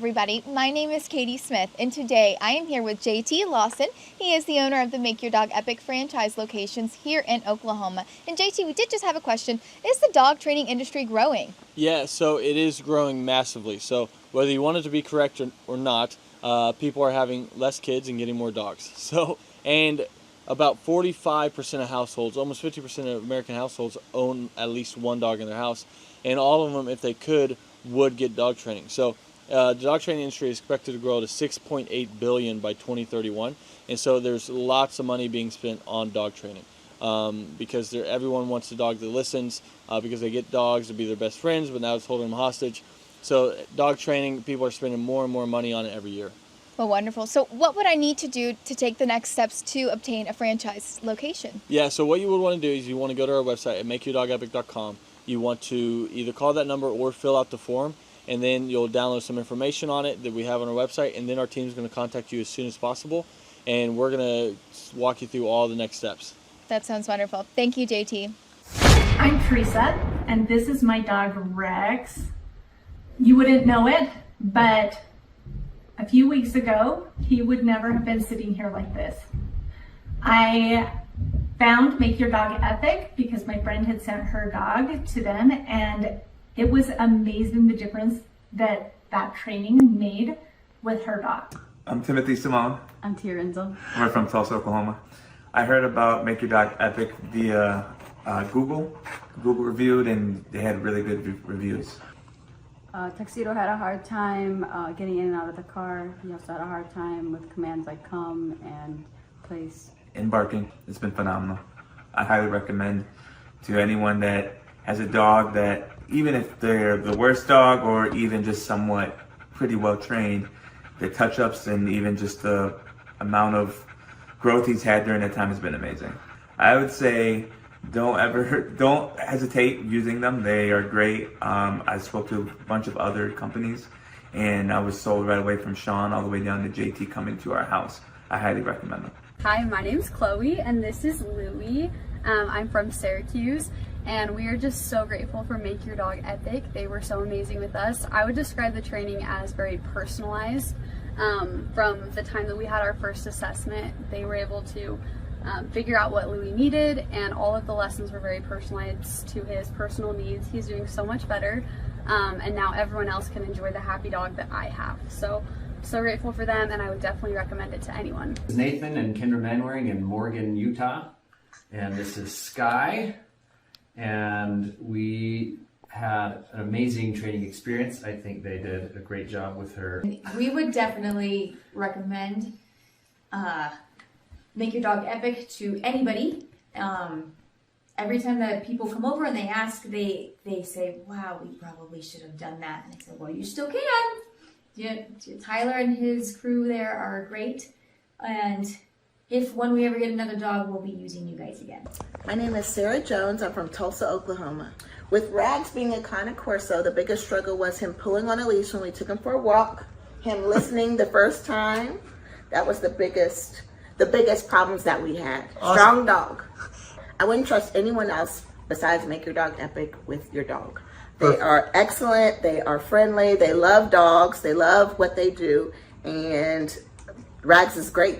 everybody, my name is Katie Smith, and today I am here with JT Lawson. He is the owner of the Make Your Dog Epic franchise locations here in Oklahoma. And JT, we did just have a question. Is the dog training industry growing? Yeah, so it is growing massively. So whether you want it to be correct or not, people are having less kids and getting more dogs. And about 45% of households, almost 50% of American households own at least one dog in their house. And all of them, if they could, would get dog training. So the dog training industry is expected to grow to $6.8 billion by 2031. And so there's lots of money being spent on dog training because everyone wants a dog that listens because they get dogs to be their best friends, but now it's holding them hostage. So dog training, people are spending more and more money on it every year. Well, wonderful. So what would I need to do to take the next steps to obtain a franchise location? Yeah, so what you would want to do is you want to go to our website at makeyourdogepic.com. You want to either call that number or fill out the form, and then you'll download some information on it that we have on our website, and then our team's going to contact you as soon as possible, and we're going to walk you through all the next steps. That sounds wonderful. Thank you, JT. I'm Teresa, and this is my dog Rex. You wouldn't know it, but a few weeks ago, he would never have been sitting here like this. I found Make Your Dog Epic because my friend had sent her dog to them, and it was amazing the difference that training made with her dog. I'm Timothy Simone. I'm Tia Renzel. We're from Tulsa, Oklahoma. I heard about Make Your Dog Epic via Google reviewed, and they had really good reviews. Tuxedo had a hard time getting in and out of the car. He also had a hard time with commands like come and place. And barking, it's been phenomenal. I highly recommend to anyone that has a dog that, even if they're the worst dog or even just somewhat pretty well trained, the touch-ups and even just the amount of growth he's had during that time has been amazing. I would say don't hesitate using them. They are great. I spoke to a bunch of other companies, and I was sold right away from Sean all the way down to JT coming to our house. I highly recommend them. Hi, my name's Chloe, and this is Louie. I'm from Syracuse, and we are just so grateful for Make Your Dog Epic. They were so amazing with us. I would describe the training as very personalized. From the time that we had our first assessment, they were able to figure out what Louie needed, and all of the lessons were very personalized to his personal needs. He's doing so much better, and now everyone else can enjoy the happy dog that I have. So grateful for them, and I would definitely recommend it to anyone. This is Nathan and Kendra Manwaring in Morgan, Utah, and this is Sky, and we had an amazing training experience. I think they did a great job with her. We would definitely recommend Make Your Dog Epic to anybody. Every time that people come over and they ask, they say, wow, we probably should have done that. And I said, well, you still can. Yeah, Tyler and his crew there are great. And when we ever get another dog, we'll be using you guys again. My name is Sarah Jones. I'm from Tulsa, Oklahoma. With Rags being a Cane Corso, the biggest struggle was him pulling on a leash when we took him for a walk, him listening the first time. That was the biggest problems that we had. Awesome. Strong dog. I wouldn't trust anyone else besides Make Your Dog Epic with your dog. They are excellent, they are friendly, they love dogs, they love what they do, and Rags is great.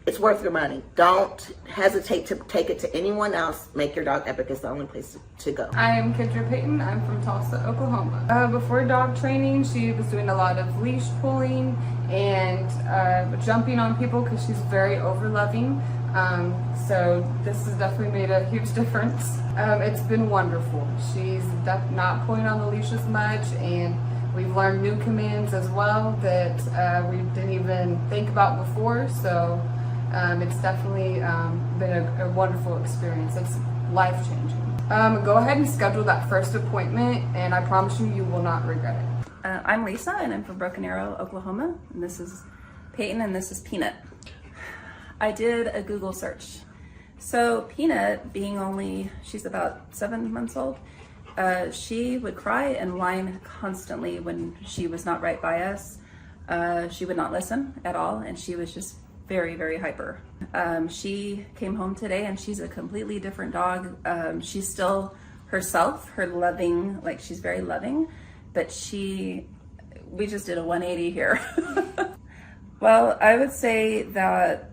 It's worth your money. Don't hesitate to take it to anyone else. Make Your Dog Epic is the only place to go. I am Kendra Payton. I'm from Tulsa, Oklahoma. Before dog training, she was doing a lot of leash pulling and jumping on people because she's very over-loving. So this has definitely made a huge difference. It's been wonderful. She's not pulling on the leash as much, and we've learned new commands as well that we didn't even think about before. So it's definitely been a wonderful experience. It's life-changing. Go ahead and schedule that first appointment, and I promise you will not regret it. I'm Lisa, and I'm from Broken Arrow, Oklahoma. And this is Peyton, and this is Peanut. I did a Google search. So Peanut, she's about 7 months old, she would cry and whine constantly when she was not right by us. She would not listen at all, and she was just very, very hyper. She came home today, and she's a completely different dog. She's still herself, she's very loving, but we just did a 180 here. Well, I would say that,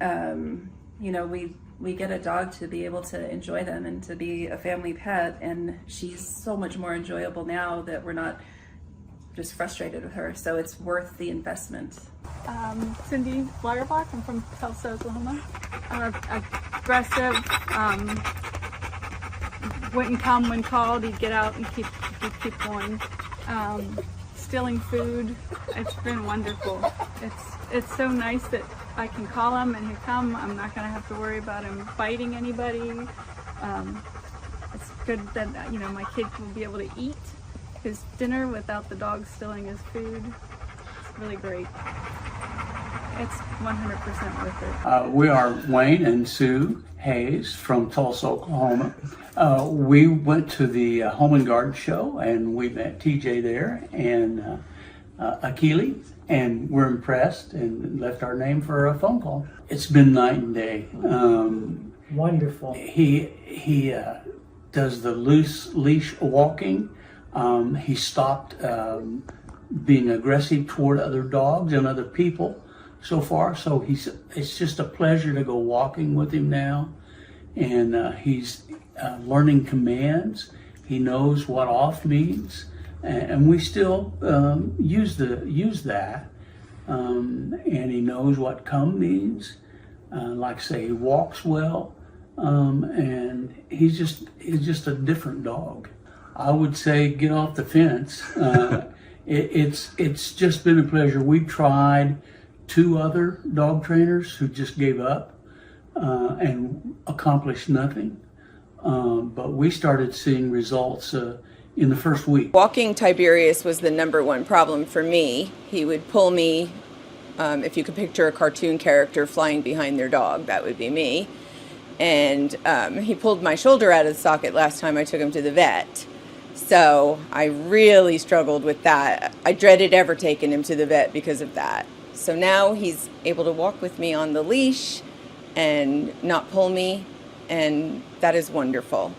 you know, we get a dog to be able to enjoy them and to be a family pet, and she's so much more enjoyable now that we're not just frustrated with her, so it's worth the investment. Cindy Waterbach, I'm from Tulsa, Oklahoma. Aggressive, wouldn't come when called, he'd get out and keep going. Stealing food, it's been wonderful. It's so nice that I can call him and he'll come. I'm not going to have to worry about him biting anybody. It's good that, you know, my kid will be able to eat his dinner without the dog stealing his food. It's really great. It's 100% worth it. We are Wayne and Sue Hayes from Tulsa, Oklahoma. We went to the Home and Garden Show and we met TJ there and Akili, and we're impressed and left our name for a phone call. It's been night and day. Wonderful. He does the loose leash walking. He stopped being aggressive toward other dogs and other people so far. So it's just a pleasure to go walking with him now. And he's learning commands. He knows what off means. And we still use that. And he knows what come means. Like I say, he walks well. And he's just a different dog. I would say get off the fence. It's just been a pleasure. We've tried 2 other dog trainers who just gave up and accomplished nothing. But we started seeing results in the first week. Walking Tiberius was the #1 problem for me. He would pull me, if you could picture a cartoon character flying behind their dog, that would be me. And he pulled my shoulder out of the socket last time I took him to the vet. So I really struggled with that. I dreaded ever taking him to the vet because of that. So now he's able to walk with me on the leash and not pull me, and that is wonderful.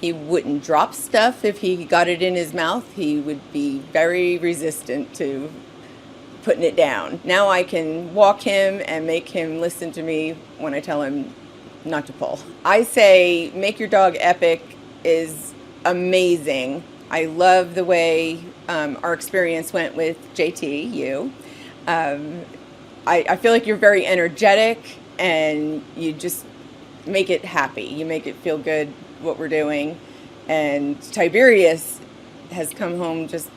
He wouldn't drop stuff if he got it in his mouth. He would be very resistant to putting it down. Now I can walk him and make him listen to me when I tell him not to pull. I say Make Your Dog Epic is amazing. I love the way our experience went with JT, you. I feel like you're very energetic and you just make it happy. You make it feel good what we're doing. And Tiberius has come home just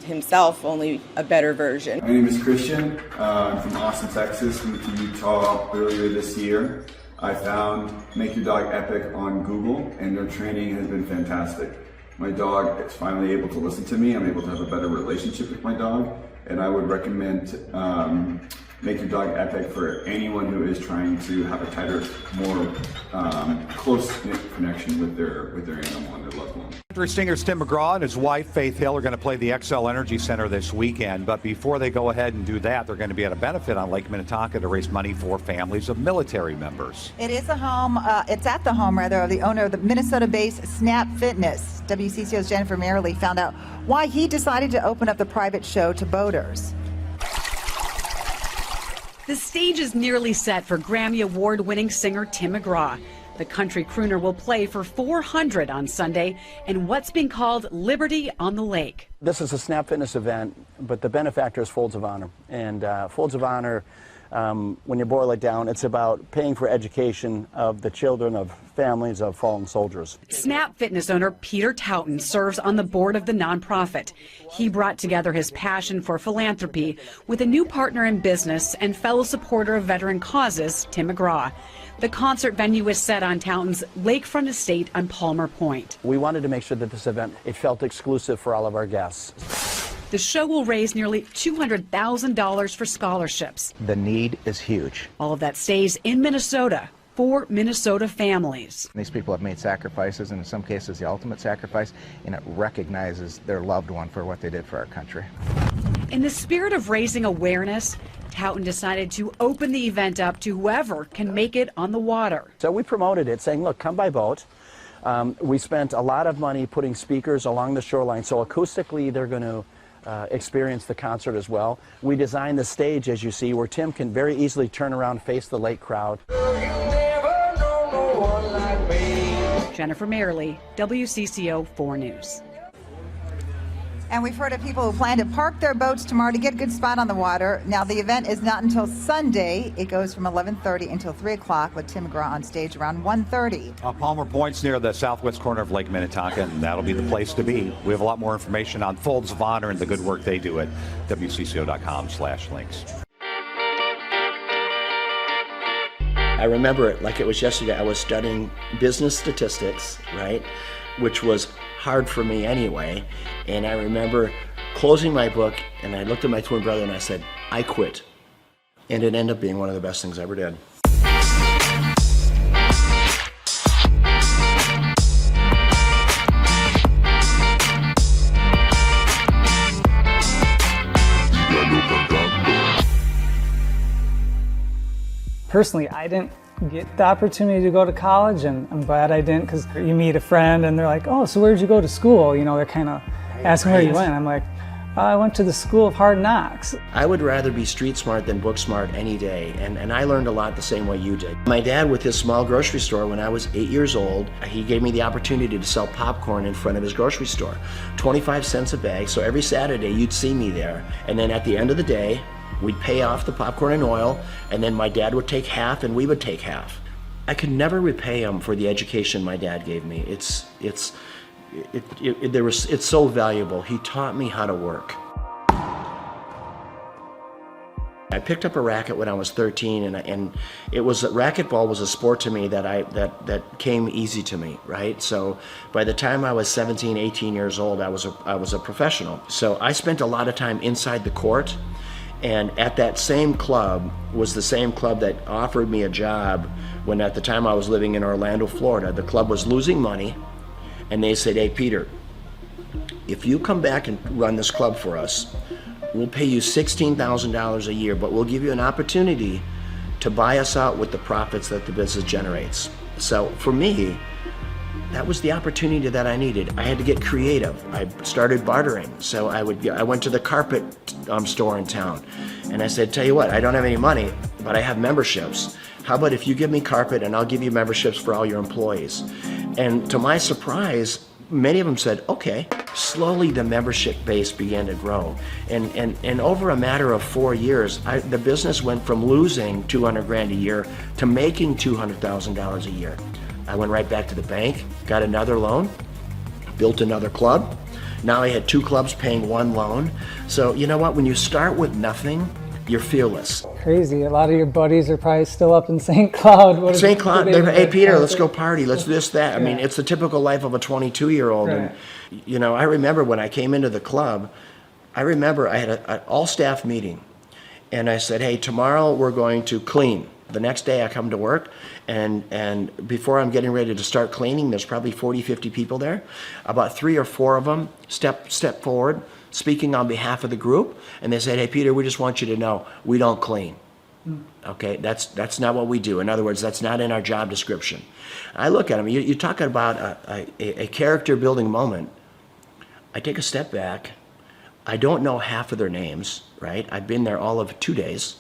himself, only a better version. My name is Christian. I'm from Austin, Texas. Moved to Utah earlier this year. I found Make Your Dog Epic on Google, and their training has been fantastic. My dog is finally able to listen to me. I'm able to have a better relationship with my dog, and I would recommend Make Your Dog Epic for anyone who is trying to have a tighter, more close-knit connection with their animal and their loved one. Country singers Tim McGraw and his wife Faith Hill are going to play the XL Energy Center this weekend, but before they go ahead and do that, they're going to be at a benefit on Lake Minnetonka to raise money for families of military members. It is a home, it's at the home rather, of the owner of the Minnesota-based Snap Fitness. WCCO's Jennifer Merrily found out why he decided to open up the private show to boaters. The stage is nearly set for Grammy Award-winning singer Tim McGraw. The country crooner will play for 400 on Sunday in what's being called Liberty on the Lake. This is a Snap Fitness event, but the benefactor is Folds of Honor. And Folds of Honor, when you boil it down, it's about paying for education of the children of families of fallen soldiers. Snap Fitness owner Peter Taunton serves on the board of the nonprofit. He brought together his passion for philanthropy with a new partner in business and fellow supporter of veteran causes, Tim McGraw. The concert venue is set on Taunton's lakefront estate on Palmer Point. We wanted to make sure that this event, it felt exclusive for all of our guests. The show will raise nearly $200,000 for scholarships. The need is huge. All of that stays in Minnesota for Minnesota families. These people have made sacrifices, and in some cases the ultimate sacrifice, and it recognizes their loved one for what they did for our country. In the spirit of raising awareness, Taunton decided to open the event up to whoever can make it on the water. So we promoted it, saying, look, come by boat. We spent a lot of money putting speakers along the shoreline, so acoustically they're going to experience the concert as well. We designed the stage, as you see, where Tim can very easily turn around, face the lake crowd. Jennifer Merrily, WCCO 4 News. And we've heard of people who plan to park their boats tomorrow to get a good spot on the water. Now, the event is not until Sunday. It goes from 11:30 until 3 o'clock with Tim McGraw on stage around 1:30. Palmer Point's near the southwest corner of Lake Minnetonka, and that'll be the place to be. We have a lot more information on Folds of Honor and the good work they do at WCCO.com/links. I remember it like it was yesterday. I was studying business statistics, right, which was hard for me anyway. And I remember closing my book, and I looked at my twin brother and I said, I quit. And it ended up being one of the best things I ever did. Personally, I didn't get the opportunity to go to college, and I'm glad I didn't, because you meet a friend and they're like, oh, so where'd you go to school? You know, they're kind of asking where you went. I'm like, I went to the School of Hard Knocks. I would rather be street smart than book smart any day, and I learned a lot the same way you did. My dad, with his small grocery store, when I was 8 years old, he gave me the opportunity to sell popcorn in front of his grocery store. 25 cents a bag, so every Saturday you'd see me there, and then at the end of the day, we'd pay off the popcorn and oil, and then my dad would take half and we would take half. I could never repay him for the education my dad gave me. It's so valuable. He taught me how to work. I picked up a racket when I was 13, and it was racquetball was a sport to me that came easy to me, right? So by the time I was 17, 18 years old, I was a professional. So I spent a lot of time inside the court. And at that same club was the same club that offered me a job when at the time I was living in Orlando, Florida. The club was losing money, and they said, hey, Peter, if you come back and run this club for us, we'll pay you $16,000 a year, but we'll give you an opportunity to buy us out with the profits that the business generates. So for me, that was the opportunity that I needed. I had to get creative. I started bartering. So I went to the carpet store in town, and I said, tell you what, I don't have any money, but I have memberships. How about if you give me carpet and I'll give you memberships for all your employees? And to my surprise, many of them said, okay. Slowly the membership base began to grow. And over a matter of 4 years, the business went from losing $200,000 a year to making $200,000 a year. I went right back to the bank, got another loan, built another club. Now I had 2 clubs paying 1 loan. So you know what, when you start with nothing, you're fearless. Crazy, a lot of your buddies are probably still up in St. Cloud. St. Cloud, hey Peter, let's go party, let's do this, that. I mean, it's the typical life of a 22-year-old. Right. And you know, I remember when I came into the club, I had an all-staff meeting. And I said, hey, tomorrow we're going to clean. The next day I come to work, and before I'm getting ready to start cleaning, there's probably 40, 50 people there. About 3 or 4 of them step forward, speaking on behalf of the group, and they said, hey, Peter, we just want you to know, we don't clean. Okay, that's not what we do. In other words, that's not in our job description. I look at them, you're talking about a character building moment. I take a step back. I don't know half of their names, right? I've been there all of 2 days.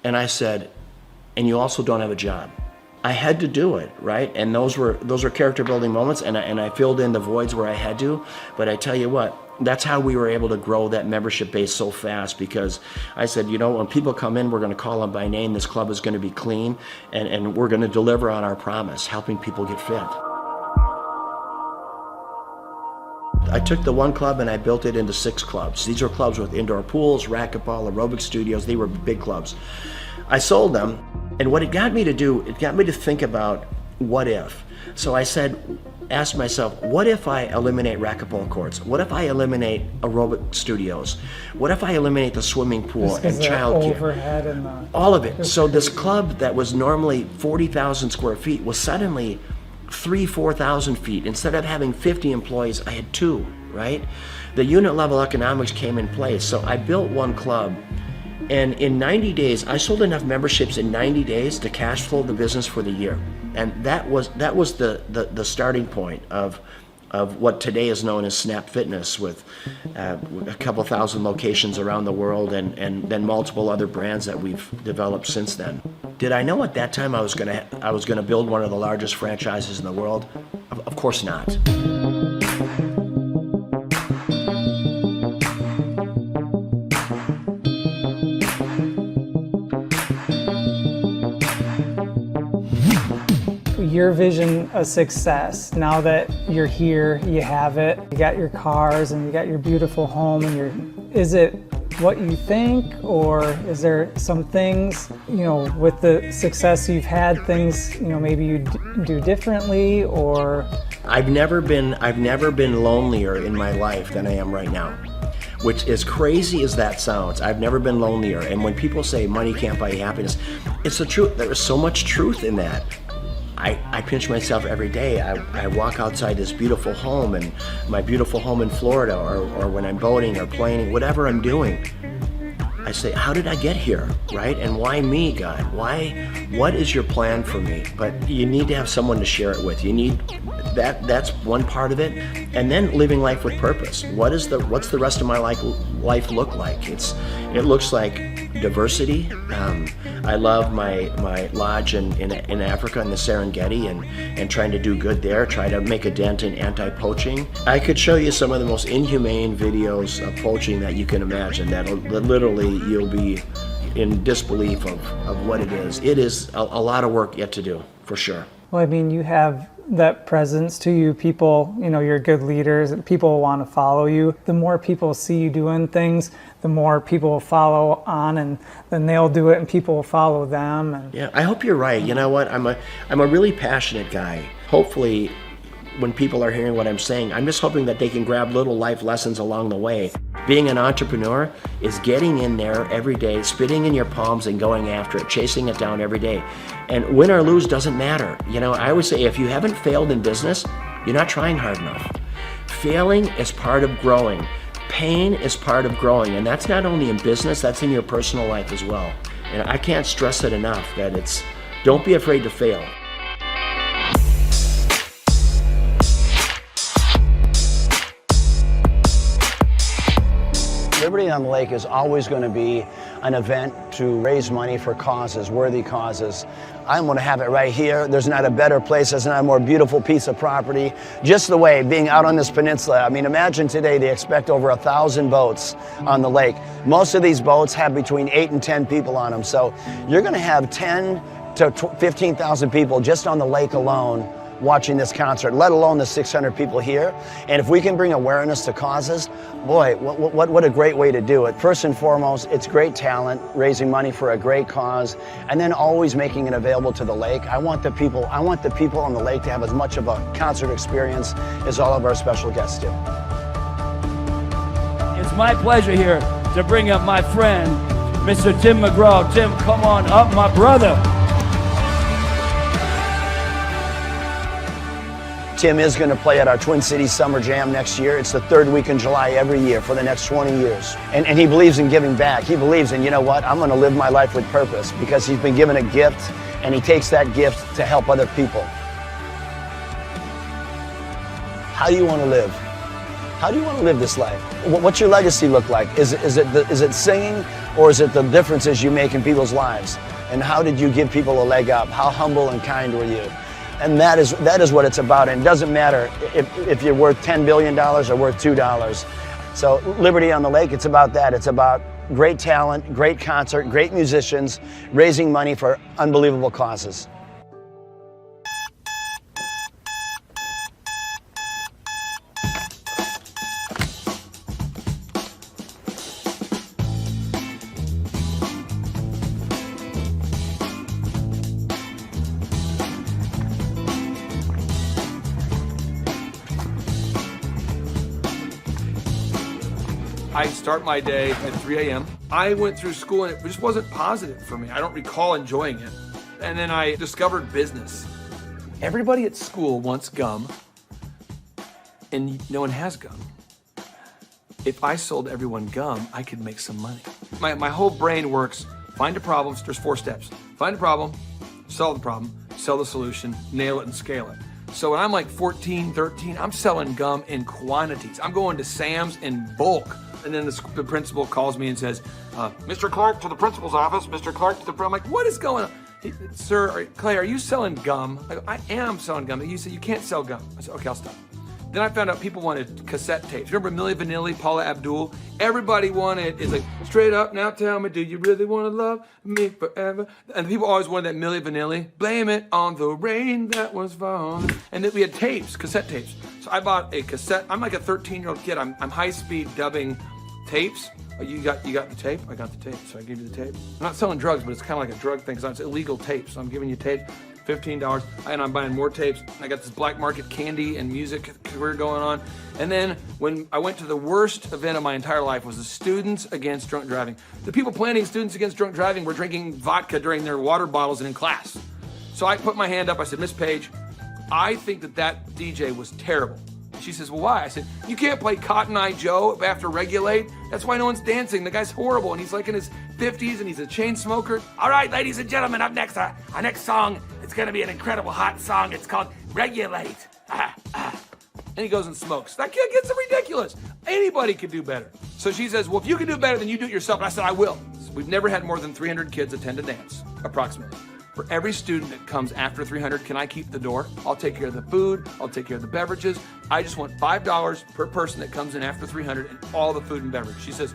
And I said, and you also don't have a job. I had to do it, right? And those were character building moments, and I filled in the voids where I had to. But I tell you what, that's how we were able to grow that membership base so fast, because I said, you know, when people come in, we're going to call them by name. This club is going to be clean, and we're going to deliver on our promise, helping people get fit. I took the 1 club and I built it into 6 clubs. These are clubs with indoor pools, racquetball, aerobic studios. They were big clubs. I sold them, and what it got me to do, it got me to think about what if. So I asked myself, what if I eliminate racquetball courts? What if I eliminate aerobic studios? What if I eliminate the swimming pool and childcare? All of it. So this club that was normally 40,000 square feet was suddenly 4,000 feet. Instead of having 50 employees, I had 2, right? The unit level economics came in place. So I built 1 club. And in 90 days, I sold enough memberships in 90 days to cash flow the business for the year. And that was the starting point of of what today is known as Snap Fitness, with a couple thousand locations around the world, and then multiple other brands that we've developed since then. Did I know at that time I was gonna build one of the largest franchises in the world? Of course not. Your vision of success, now that you're here, you have it, you got your cars and you got your beautiful home, and is it what you think, or is there some things, with the success you've had, things, maybe you do differently, or? I've never been lonelier in my life than I am right now. Which, as crazy as that sounds, I've never been lonelier. And when people say money can't buy you happiness, it's the truth. There is so much truth in that. I pinch myself every day. I walk outside this beautiful home, and my beautiful home in Florida, or when I'm boating or planing, whatever I'm doing, I say, how did I get here, right? And why me, God? What is your plan for me? But you need to have someone to share it with. You need that's one part of it. And then living life with purpose. What's the rest of my life look like? It looks like diversity. I love my lodge in Africa, in the Serengeti, and trying to do good there, try to make a dent in anti-poaching. I could show you some of the most inhumane videos of poaching that you can imagine, that literally you'll be in disbelief of what it is. It is a lot of work yet to do, for sure. Well, I mean, you have that presence to you. People, you're good leaders, and people want to follow you. The more people see you doing things, the more people will follow on, and then they'll do it and people will follow them. And yeah, I hope you're right. You know what? I'm a really passionate guy. Hopefully, when people are hearing what I'm saying, I'm just hoping that they can grab little life lessons along the way. Being an entrepreneur is getting in there every day, spitting in your palms and going after it, chasing it down every day. And win or lose doesn't matter. I always say, if you haven't failed in business, you're not trying hard enough. Failing is part of growing. Pain is part of growing, and that's not only in business, that's in your personal life as well. And I can't stress it enough that don't be afraid to fail. Liberty on the Lake is always going to be an event to raise money for causes, worthy causes. I'm going to have it right here. There's not a better place. There's not a more beautiful piece of property. Just the way, being out on this peninsula. I mean, imagine today they expect over 1,000 boats on the lake. Most of these boats have between 8 and 10 people on them. So you're going to have 10 to 15,000 people just on the lake alone watching this concert, let alone the 600 people here. And if we can bring awareness to causes, boy, what a great way to do it. First and foremost, it's great talent, raising money for a great cause, and then always making it available to the lake. I want the people on the lake to have as much of a concert experience as all of our special guests do. It's my pleasure here to bring up my friend, Mr. Tim McGraw. Tim, come on up, my brother. Tim is going to play at our Twin Cities Summer Jam next year. It's the third week in July every year for the next 20 years. And he believes in giving back. He believes in, you know what, I'm going to live my life with purpose, because he's been given a gift and he takes that gift to help other people. How do you want to live? How do you want to live this life? What's your legacy look like? Is it singing, or is it the differences you make in people's lives? And how did you give people a leg up? How humble and kind were you? And that is what it's about. And it doesn't matter if you're worth $10 billion or worth $2. So Liberty on the Lake, it's about that. It's about great talent, great concert, great musicians, raising money for unbelievable causes. I start my day at 3 a.m. I went through school and it just wasn't positive for me. I don't recall enjoying it. And then I discovered business. Everybody at school wants gum and no one has gum. If I sold everyone gum, I could make some money. My whole brain works, find a problem, there's 4 steps. Find a problem, solve the problem, sell the solution, nail it and scale it. So when I'm like 14, 13, I'm selling gum in quantities. I'm going to Sam's in bulk. And then the principal calls me and says, Mr. Clark to the principal's office, Mr. Clark to the, I'm like, what is going on? Sir, Clay, are you selling gum? I go, I am selling gum. He said, you can't sell gum. I said, okay, I'll stop. Then I found out people wanted cassette tapes. Remember Milli Vanilli, Paula Abdul? Everybody wanted, it's like, straight up, now tell me, do you really want to love me forever? And people always wanted that Milli Vanilli. Blame it on the rain that was falling. And then we had tapes, cassette tapes. So I bought a cassette. I'm like a 13-year-old kid. I'm high-speed dubbing tapes. Oh, you got the tape? I got the tape, so I gave you the tape. I'm not selling drugs, but it's kind of like a drug thing, because it's illegal tapes. So I'm giving you tape. $15, and I'm buying more tapes. I got this black market candy and music career going on. And then when I went to the worst event of my entire life was the Students Against Drunk Driving. The people planning Students Against Drunk Driving were drinking vodka during their water bottles and in class. So I put my hand up, I said, Miss Page, I think that DJ was terrible. She says, well, why? I said, you can't play Cotton Eye Joe after Regulate. That's why no one's dancing. The guy's horrible, and he's like in his 50s, and he's a chain smoker. All right, ladies and gentlemen, up next, our next song, it's gonna be an incredible hot song. It's called Regulate. And he goes and smokes. That kid gets ridiculous. Anybody could do better. So she says, well, if you can do better, then you do it yourself. And I said, I will. We've never had more than 300 kids attend a dance, approximately. For every student that comes after 300, can I keep the door? I'll take care of the food. I'll take care of the beverages. I just want $5 per person that comes in after 300 and all the food and beverage. She says,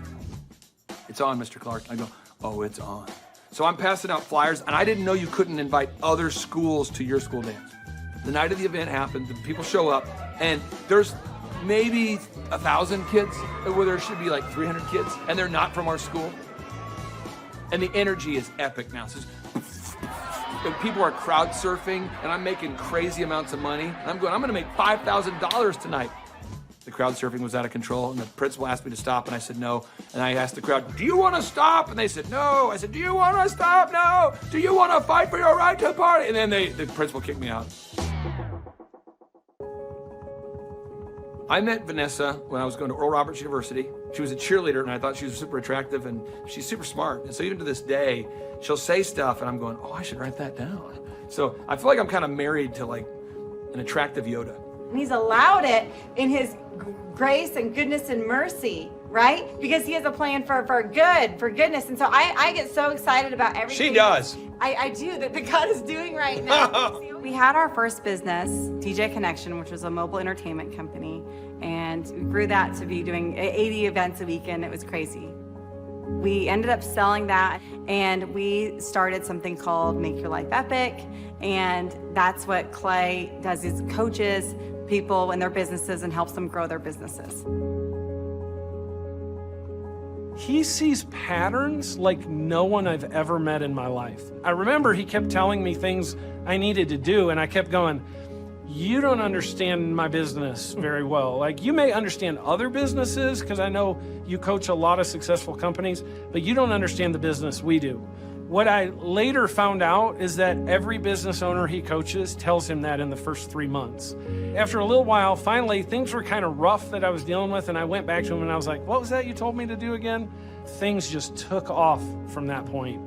it's on, Mr. Clark. I go, oh, it's on. So I'm passing out flyers, and I didn't know you couldn't invite other schools to your school dance. The night of the event happened, the people show up, and there's maybe 1,000 kids, where there should be like 300 kids, and they're not from our school. And the energy is epic now. So people are crowd surfing, and I'm making crazy amounts of money. And I'm gonna make $5,000 tonight. The crowd surfing was out of control, and the principal asked me to stop, and I said no. And I asked the crowd, do you want to stop? And they said no. I said, do you want to stop? No. Do you want to fight for your right to party? And then the principal kicked me out. I met Vanessa when I was going to Oral Roberts University. She was a cheerleader, and I thought she was super attractive, and she's super smart. And so even to this day, she'll say stuff, and I'm going, oh, I should write that down. So I feel like I'm kind of married to like an attractive Yoda. And he's allowed it in his grace and goodness and mercy, right? Because he has a plan for goodness. And so I get so excited about everything. She does. I do, that God is doing right now. We had our first business, DJ Connection, which was a mobile entertainment company, and we grew that to be doing 80 events a weekend. It was crazy. We ended up selling that, and we started something called Make Your Life Epic, and that's what Clay does, is coaches people in their businesses and helps them grow their businesses. He sees patterns like no one I've ever met in my life. I remember he kept telling me things I needed to do, and I kept going, you don't understand my business very well. Like, you may understand other businesses, because I know you coach a lot of successful companies, but you don't understand the business we do. What I later found out is that every business owner he coaches tells him that in the first 3 months. After a little while, finally, things were kind of rough that I was dealing with, and I went back to him and I was like, what was that you told me to do again? Things just took off from that point.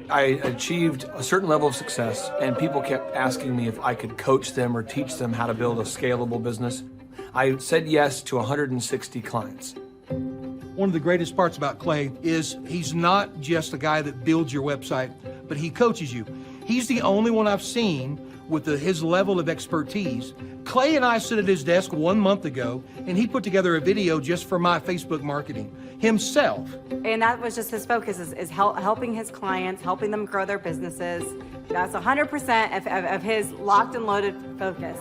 I achieved a certain level of success, and people kept asking me if I could coach them or teach them how to build a scalable business. I said yes to 160 clients. One of the greatest parts about Clay is he's not just a guy that builds your website, but he coaches you. He's the only one I've seen with his level of expertise. Clay and I stood at his desk 1 month ago, and he put together a video just for my Facebook marketing himself. And that was just his focus, is helping his clients, helping them grow their businesses. That's 100% of his locked and loaded focus.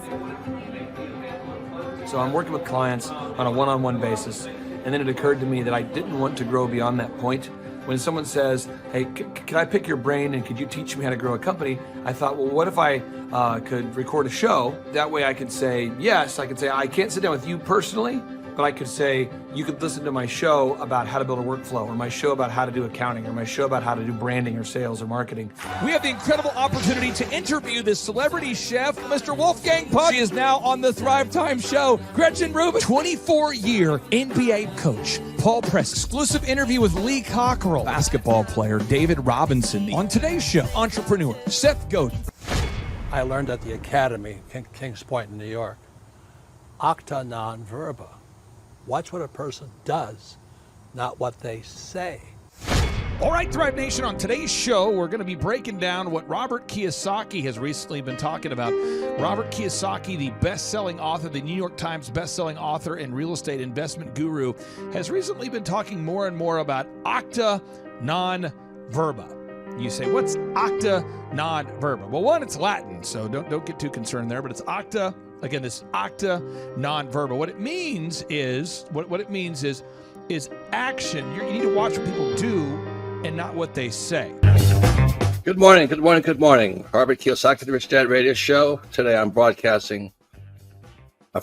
So I'm working with clients on a one-on-one basis, and then it occurred to me that I didn't want to grow beyond that point. When someone says, hey, can I pick your brain and could you teach me how to grow a company? I thought, well, what if I could record a show? That way I could say, yes, I could say, I can't sit down with you personally, but I could say, you could listen to my show about how to build a workflow, or my show about how to do accounting, or my show about how to do branding or sales or marketing. We have the incredible opportunity to interview this celebrity chef, Mr. Wolfgang Puck. She is now on the Thrive Time show. Gretchen Rubin, 24-year NBA coach. Paul Press, exclusive interview with Lee Cockrell. Basketball player David Robinson. On today's show, entrepreneur Seth Godin. I learned at the Academy, Kings Point in New York, acta non verba. Watch what a person does, not what they say. All right, Thrive Nation, on today's show, we're going to be breaking down what Robert Kiyosaki has recently been talking about. Robert Kiyosaki, the best-selling author, the New York Times best-selling author and real estate investment guru, has recently been talking more and more about acta non verba. You say, what's acta non verba? Well, one, it's Latin, so don't get too concerned there, but it's acta. Again, this acta non verba. What it means is is action. You need to watch what people do and not what they say. Good morning, good morning, good morning. Robert Kiyosaki, the Rich Dad Radio Show. Today I'm broadcasting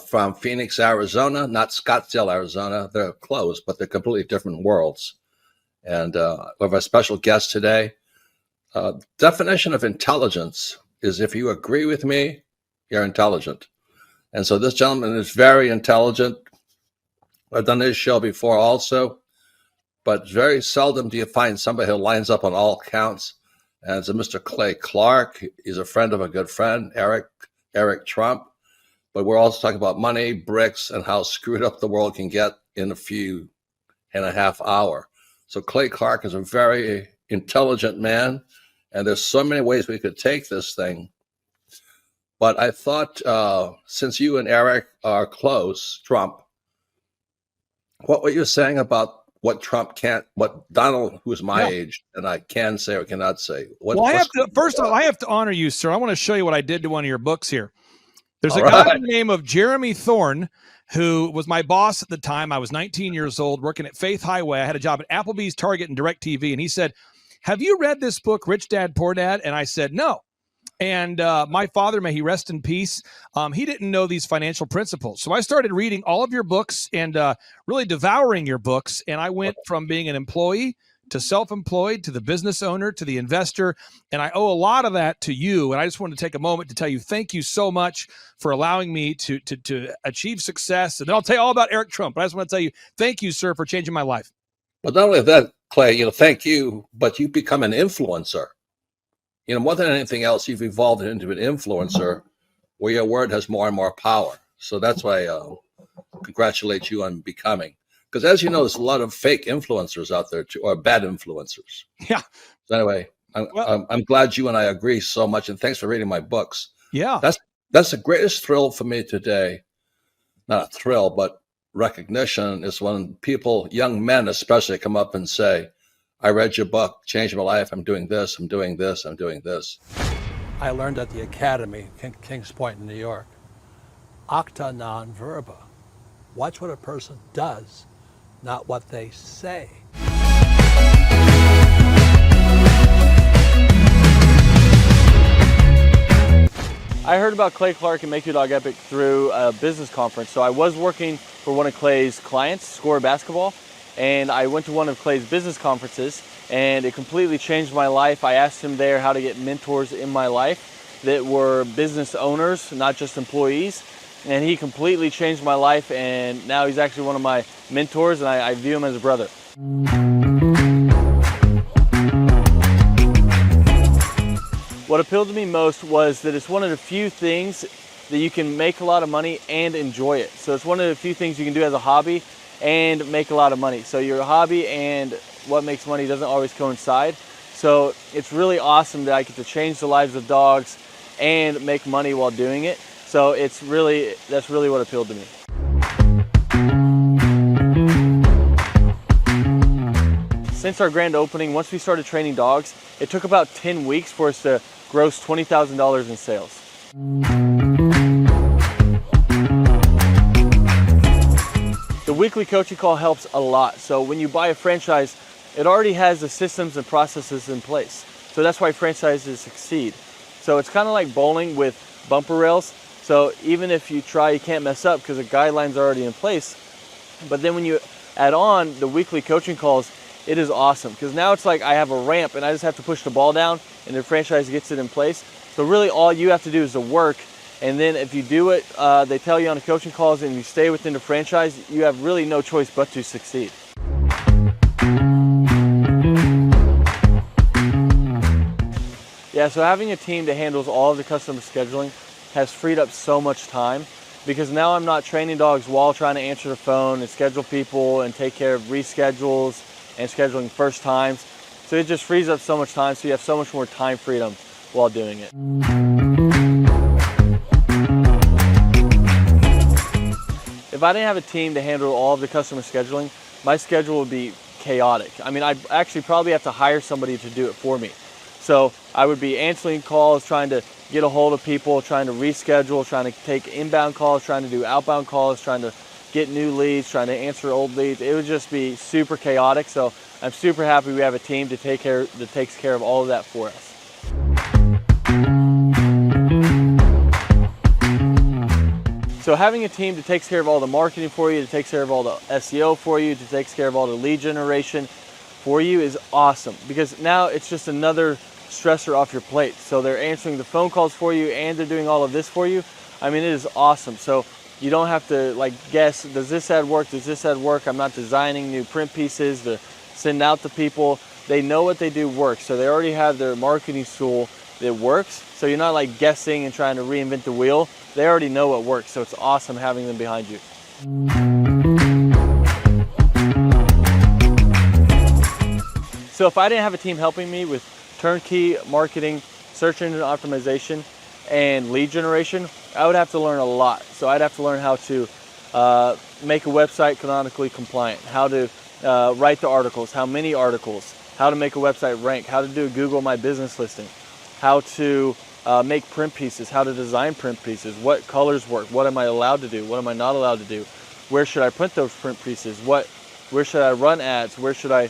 from Phoenix, Arizona, not Scottsdale, Arizona. They're close, but they're completely different worlds. And we have a special guest today. Definition of intelligence is if you agree with me, you're intelligent. And so this gentleman is very intelligent. I've done this show before also, but very seldom do you find somebody who lines up on all counts. And it's a Mr. Clay Clark. He's a friend of a good friend, Eric Trump. But we're also talking about money, bricks, and how screwed up the world can get in a few and a half hour. So Clay Clark is a very intelligent man, and there's so many ways we could take this thing. But I thought, since you and Eric are close, Trump, what were you saying about what Trump can't, what Donald, who's my age, and I can say or cannot say? First of all, I have to honor you, sir. I want to show you what I did to one of your books here. There's a guy by the name of Jeremy Thorne, who was my boss at the time. I was 19 years old, working at Faith Highway. I had a job at Applebee's, Target, and DirecTV. And he said, have you read this book, Rich Dad, Poor Dad? And I said, no. And my father, may he rest in peace, he didn't know these financial principles. So I started reading all of your books and really devouring your books. And I went from being an employee to self-employed, to the business owner, to the investor. And I owe a lot of that to you. And I just wanted to take a moment to tell you, thank you so much for allowing me to achieve success. And then I'll tell you all about Eric Trump. But I just want to tell you, thank you, sir, for changing my life. But not only that, Clay, thank you, but you become an influencer. More than anything else, you've evolved into an influencer where your word has more and more power. So that's why I congratulate you on becoming. Because as you know, there's a lot of fake influencers out there, too, or bad influencers. Yeah. So anyway, I'm glad you and I agree so much, and thanks for reading my books. Yeah. That's the greatest thrill for me today. Not a thrill, but recognition is when people, young men especially, come up and say, I read your book, changed my life. I'm doing this, I'm doing this, I'm doing this. I learned at the Academy, Kings Point in New York, acta non verba. Watch what a person does, not what they say. I heard about Clay Clark and Make Your Dog Epic through a business conference. So I was working for one of Clay's clients, Score Basketball, and I went to one of Clay's business conferences, and it completely changed my life. I asked him there how to get mentors in my life that were business owners, not just employees, and he completely changed my life, and now he's actually one of my mentors, and I view him as a brother. What appealed to me most was that it's one of the few things that you can make a lot of money and enjoy it. So it's one of the few things you can do as a hobby and make a lot of money. So your hobby and what makes money doesn't always coincide. So it's really awesome that I get to change the lives of dogs and make money while doing it. So that's really what appealed to me. Since our grand opening, once we started training dogs, it took about 10 weeks for us to gross $20,000 in sales. The weekly coaching call helps a lot. So when you buy a franchise, it already has the systems and processes in place. So that's why franchises succeed. So it's kind of like bowling with bumper rails. So even if you try, you can't mess up because the guidelines are already in place. But then when you add on the weekly coaching calls, it is awesome, because now it's like I have a ramp and I just have to push the ball down and the franchise gets it in place. So really all you have to do is the work, and then if you do it, they tell you on the coaching calls, and you stay within the franchise, you have really no choice but to succeed. Yeah, so having a team that handles all of the customer scheduling has freed up so much time, because now I'm not training dogs while trying to answer the phone and schedule people and take care of reschedules and scheduling first times. So it just frees up so much time, so you have so much more time freedom while doing it. If I didn't have a team to handle all of the customer scheduling, my schedule would be chaotic. I mean, I'd actually probably have to hire somebody to do it for me. So I would be answering calls, trying to get a hold of people, trying to reschedule, trying to take inbound calls, trying to do outbound calls, trying to get new leads, trying to answer old leads. It would just be super chaotic. So I'm super happy we have a team that takes care of all of that for us. So having a team that takes care of all the marketing for you, that takes care of all the SEO for you, that takes care of all the lead generation for you is awesome, because now it's just another stressor off your plate. So they're answering the phone calls for you and they're doing all of this for you. I mean, it is awesome. So you don't have to like guess, does this ad work? Does this ad work? I'm not designing new print pieces to send out to people. They know what they do works. So they already have their marketing tool that works. So you're not like guessing and trying to reinvent the wheel. They already know what works. So it's awesome having them behind you. So if I didn't have a team helping me with turnkey marketing, search engine optimization, and lead generation, I would have to learn a lot. So I'd have to learn how to make a website canonically compliant, how to write the articles, how many articles, how to make a website rank, how to do a Google My Business listing, how to make print pieces, how to design print pieces, what colors work, what am I allowed to do, what am I not allowed to do, where should I print those print pieces, where should I run ads, where should I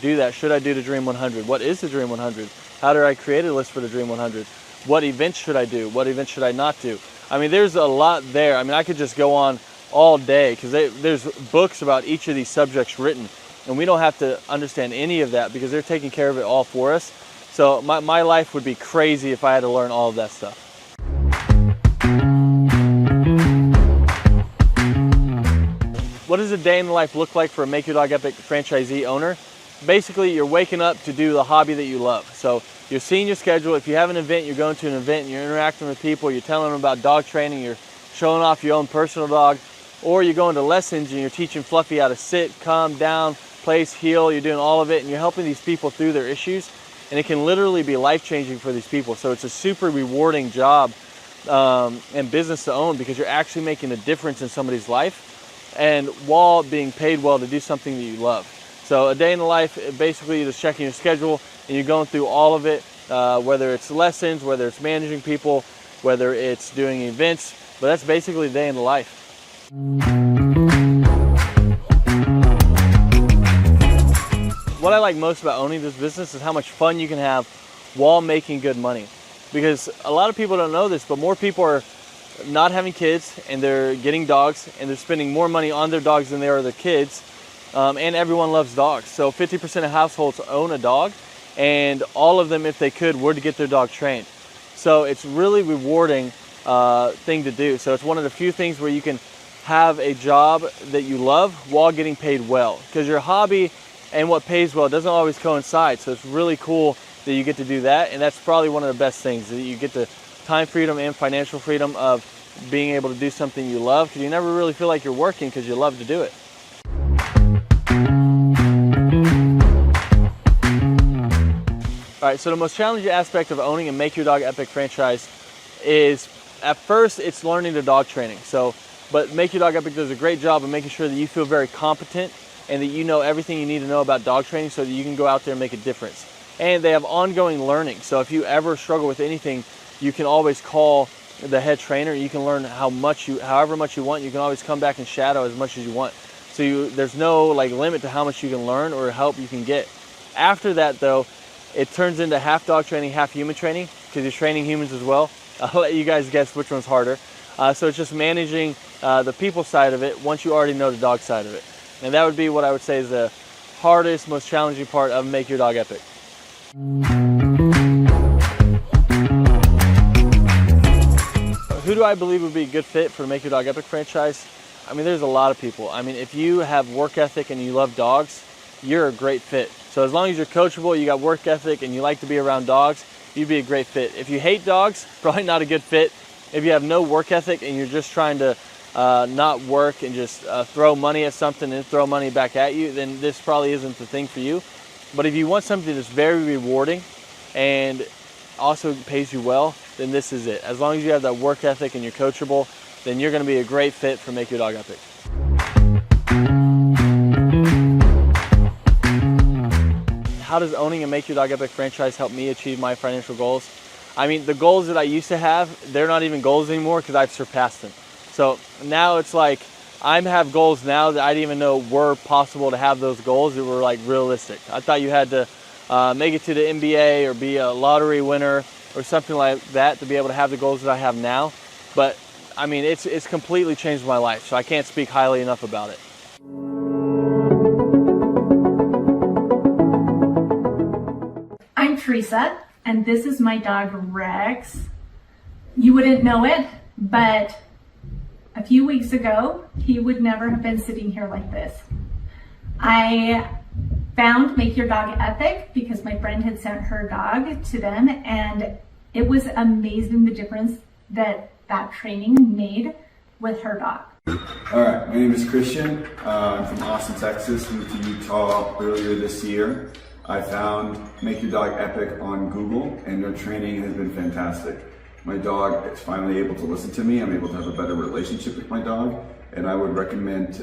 do that, should I do the Dream 100, what is the Dream 100, how do I create a list for the Dream 100, what events should I do, what events should I not do. I mean, there's a lot there. I mean, I could just go on all day, because there's books about each of these subjects written, and we don't have to understand any of that because they're taking care of it all for us. So my life would be crazy if I had to learn all of that stuff. What does a day in the life look like for a Make Your Dog Epic franchisee owner? Basically, you're waking up to do the hobby that you love. So you're seeing your schedule. If you have an event, you're going to an event and you're interacting with people, you're telling them about dog training, you're showing off your own personal dog, or you're going to lessons and you're teaching Fluffy how to sit, calm down, place, heel, you're doing all of it, and you're helping these people through their issues. And it can literally be life-changing for these people. So it's a super rewarding job and business to own, because you're actually making a difference in somebody's life, and while being paid well to do something that you love. So a day in the life, basically you're just checking your schedule and you're going through all of it, whether it's lessons, whether it's managing people, whether it's doing events, but that's basically a day in the life. What I like most about owning this business is how much fun you can have while making good money. Because a lot of people don't know this, but more people are not having kids and they're getting dogs, and they're spending more money on their dogs than they are their kids. And everyone loves dogs. So 50% of households own a dog, and all of them, if they could, would get their dog trained. So it's really rewarding thing to do. So it's one of the few things where you can have a job that you love while getting paid well, because your hobby and what pays well doesn't always coincide. So it's really cool that you get to do that, and that's probably one of the best things, that you get the time freedom and financial freedom of being able to do something you love, because you never really feel like you're working because you love to do it. All right, so the most challenging aspect of owning a Make Your Dog Epic franchise is, at first, it's learning the dog training. But Make Your Dog Epic does a great job of making sure that you feel very competent and that you know everything you need to know about dog training so that you can go out there and make a difference. And they have ongoing learning. So if you ever struggle with anything, you can always call the head trainer. You can learn however much you want. You can always come back and shadow as much as you want. So there's no limit to how much you can learn or help you can get. After that, though, it turns into half dog training, half human training, because you're training humans as well. I'll let you guys guess which one's harder. So it's just managing the people side of it once you already know the dog side of it. And that would be what I would say is the hardest, most challenging part of Make Your Dog Epic. Who do I believe would be a good fit for the Make Your Dog Epic franchise? I mean, there's a lot of people. I mean, if you have work ethic and you love dogs, you're a great fit. So as long as you're coachable, you got work ethic, and you like to be around dogs, you'd be a great fit. If you hate dogs, probably not a good fit. If you have no work ethic and you're just trying to not work and just throw money at something and throw money back at you, then this probably isn't the thing for you. But if you want something that's very rewarding and also pays you well, then this is it. As long as you have that work ethic and you're coachable, then you're going to be a great fit for Make Your Dog Epic. How does owning a Make Your Dog Epic franchise help me achieve my financial goals? I mean, the goals that I used to have, they're not even goals anymore because I've surpassed them. So now it's like I have goals now that I didn't even know were possible to have those goals that were like realistic. I thought you had to make it to the NBA or be a lottery winner or something like that to be able to have the goals that I have now. But I mean, it's completely changed my life, so I can't speak highly enough about it. I'm Teresa, and this is my dog Rex. You wouldn't know it, but a few weeks ago, he would never have been sitting here like this. I found Make Your Dog Epic because my friend had sent her dog to them, and it was amazing the difference that training made with her dog. All right, my name is Christian. I'm from Austin, Texas. Moved to Utah earlier this year. I found Make Your Dog Epic on Google, and their training has been fantastic. My dog is finally able to listen to me. I'm able to have a better relationship with my dog, and I would recommend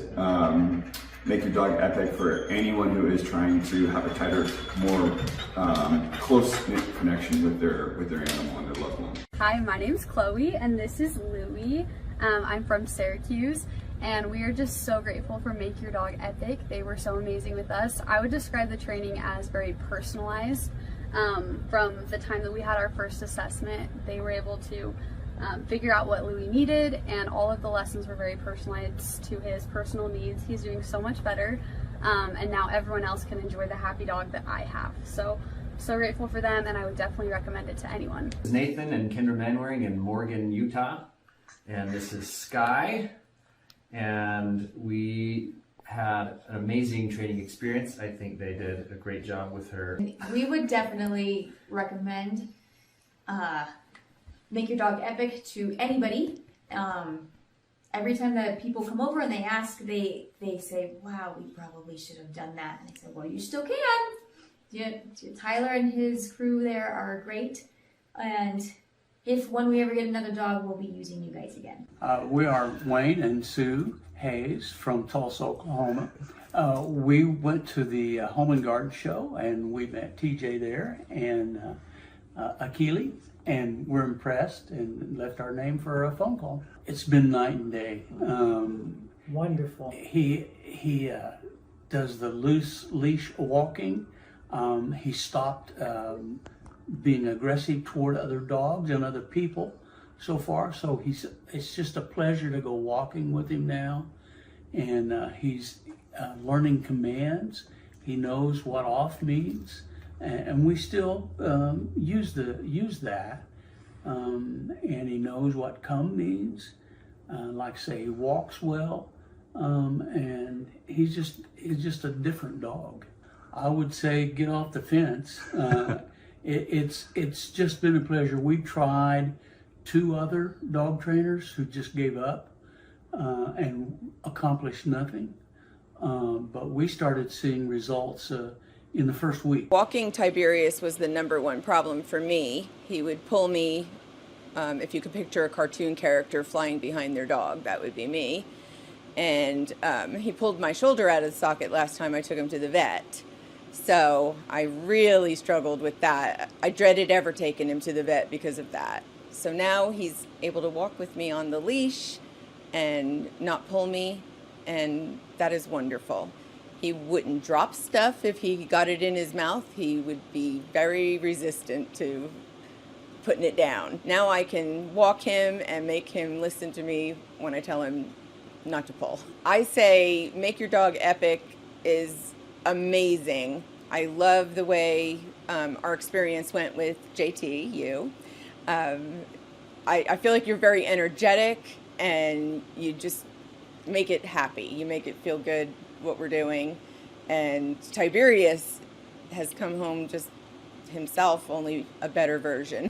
Make Your Dog Epic for anyone who is trying to have a tighter, more close-knit connection with their animal and their loved one. Hi, my name's Chloe, and this is Louie. I'm from Syracuse, and we are just so grateful for Make Your Dog Epic. They were so amazing with us. I would describe the training as very personalized. From the time that we had our first assessment, they were able to figure out what Louie needed, and all of the lessons were very personalized to his personal needs. He's doing so much better, and now everyone else can enjoy the happy dog that I have. So grateful for them, and I would definitely recommend it to anyone. This is Nathan and Kendra Manwaring in Morgan, Utah, and this is Sky, and we had an amazing training experience. I think they did a great job with her. We would definitely recommend Make Your Dog Epic to anybody. Every time that people come over and they ask, they say, wow, we probably should have done that. And I said, well, you still can. Tyler and his crew there are great. And if when we ever get another dog, we'll be using you guys again. We are Wayne and Sue Hayes from Tulsa, Oklahoma. We went to the Home and Garden show, and we met TJ there and Akili, and we're impressed and left our name for a phone call. It's been night and day. Wonderful. He does the loose leash walking. He stopped being aggressive toward other dogs and other people so far. So it's just a pleasure to go walking with him now. And he's learning commands. He knows what off means. And we still use that. And he knows what come means. Like say, he walks well. And he's just a different dog. I would say get off the fence. It's just been a pleasure. We tried 2 other dog trainers who just gave up and accomplished nothing. But we started seeing results in the first week. Walking Tiberius was the #1 problem for me. He would pull me, if you could picture a cartoon character flying behind their dog, that would be me. And he pulled my shoulder out of the socket last time I took him to the vet. So I really struggled with that. I dreaded ever taking him to the vet because of that. So now he's able to walk with me on the leash and not pull me, and that is wonderful. He wouldn't drop stuff if he got it in his mouth. He would be very resistant to putting it down. Now I can walk him and make him listen to me when I tell him not to pull. I say make your dog epic is amazing. I love the way our experience went with JT, you. I feel like you're very energetic and you just make it happy. You make it feel good what we're doing. And Tiberius has come home just himself, only a better version.